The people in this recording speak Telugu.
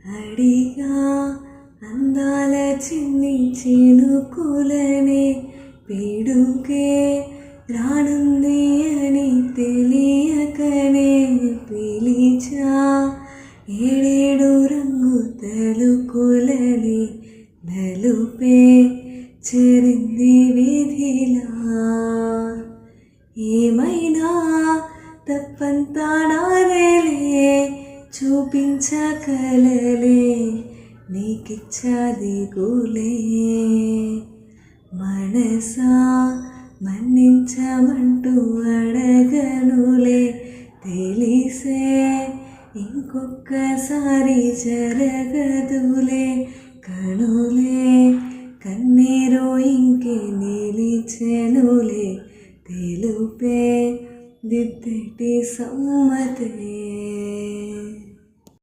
అడిగా అందాల చిన్ని చినుకులనే పిడుగే రానుంది అని తెలియకనే పిలిచా ఏడేడు రంగు తలుకులని నలుపే చెరింది విధిలా ఏమైనా తప్పంతా నాదేలే చూపించకలలే నీకిచ్చాది గులే మనసా మన్నించమంటూ అడగనులే తెలిసే ఇంకొక్కసారి జరగదులే కనులే కన్నీరు ఇంకే నిలిచెనులే తెలుపే దిద్దటి సమ్మతే